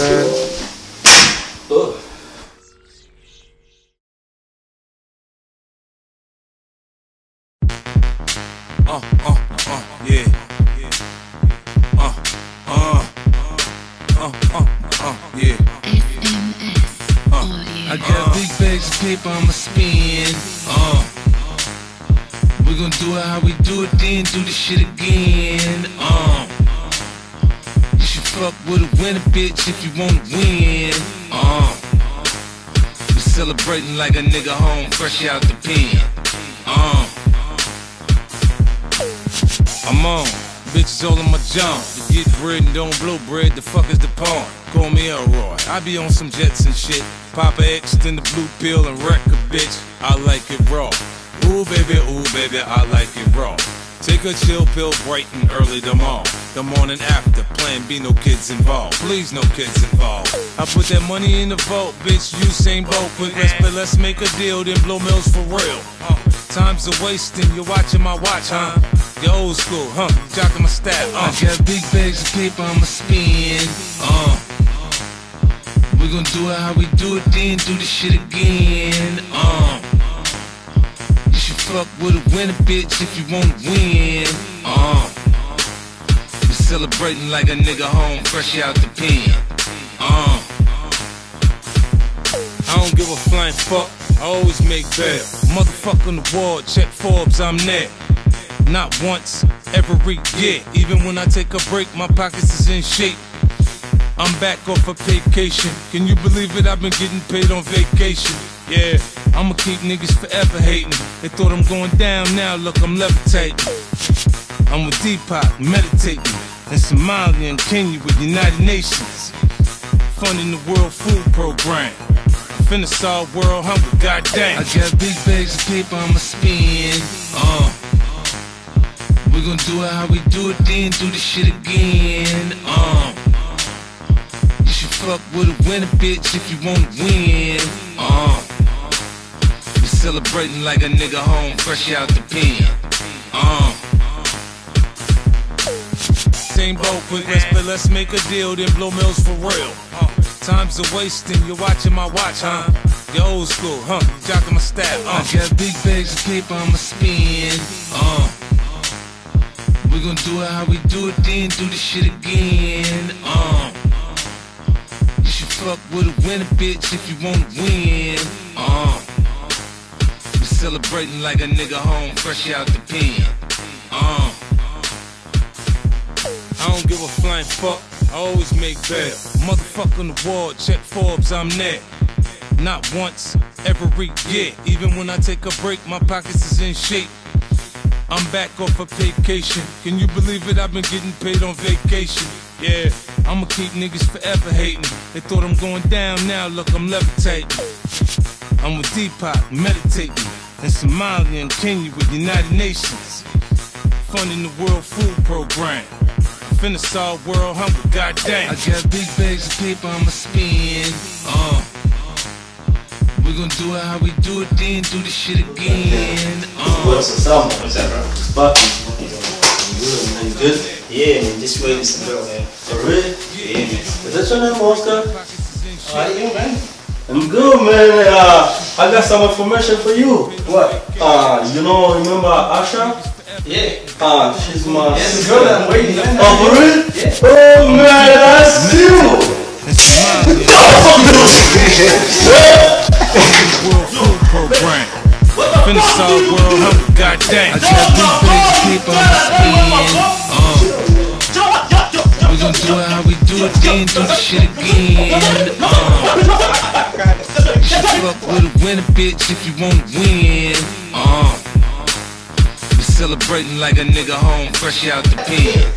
man. Yeah. Yeah. I got big bags of paper I'ma spend. We gon' do it how we do it, then do the shit again. You should fuck with a winner, bitch, if you wanna win. We celebrating like a nigga home, fresh out the pen. I'm on. Bitches all in my jump. You get bread and don't blow bread, the fuck is the point? Call me Elroy. I be on some jets and shit. Papa X, then the blue pill and wreck a bitch. I like it raw. Ooh baby, I like it raw. Take a chill pill bright and early tomorrow. The morning after, plan B, no kids involved. Please, no kids involved. I put that money in the vault, bitch, Usain Bolt. Quick, let's make a deal, then blow mills for real. Time's a wasting, you're watching my watch, huh? You're old school, huh? Jocking my style, I got big bags of paper I'ma spend. We gon' do it how we do it, then do the shit again. You should fuck with a winner, bitch, if you wanna win. We celebrating like a nigga home, fresh out the pen. I don't give a flying fuck, I always make bail. Motherfucker on the wall, check Forbes, I'm there. Not once, every year. Even when I take a break, my pockets is in shape. I'm back off a vacation. Can you believe it? I've been getting paid on vacation. Yeah, I'ma keep niggas forever hating. They thought I'm going down, now look, I'm levitating. I'm with Deepak, meditating. In Somali and Kenya with United Nations. Funding the World Food Program. Finna solve world hunger, goddamn. I got big bags of paper I'ma spend. We gon' do it how we do it, then do the shit again. You should fuck with a winner, bitch, if you wanna win. We celebrating like a nigga home, fresh out the pen. Same boat, quick, let's make a deal, then blow mills for real. Time's a wasting, you're watching my watch, huh? You're old school, huh? Jocking my style, I got big bags of paper I'ma spend. We gon' do it how we do it, then do the shit again. You should fuck with a winner, bitch, if you wanna win. We celebrating like a nigga home, fresh out the pen. I don't give a flying fuck, I always make bail. Motherfucker on the wall, check Forbes, I'm there. Not once, every year. Even when I take a break, my pockets is in shape. I'm back off a vacation. Can you believe it? I've been getting paid on vacation. Yeah, I'ma keep niggas forever hating. They thought I'm going down, now look, I'm levitating. I'm with Deepak, meditating. In Somali and Kenya with United Nations. Funding the World Food Program. Finna solve world hunger, goddamn. I got big bags of paper I'ma spend. We gon' do it how we do it, then do the shit again. What's up, bro? Sparky. Good, man. You good? Yeah, man. Just wait this girl, man. For real? Yeah, man. Is that your name, Oscar? How are you, man? I'm good, man. I got some information for you. What? Remember Asha? Yeah. She's my sister. Girl, I'm waiting, man. Oh, for real? Yeah. Oh, man, that's you. World Food Program. Finna solve world hunger, goddamn. I got big bags of paper I'ma spend. We gon' do it how we do it, then do the shit again. You should fuck with a winner, bitch, if you wanna win. We celebrating like a nigga home, fresh out the pen.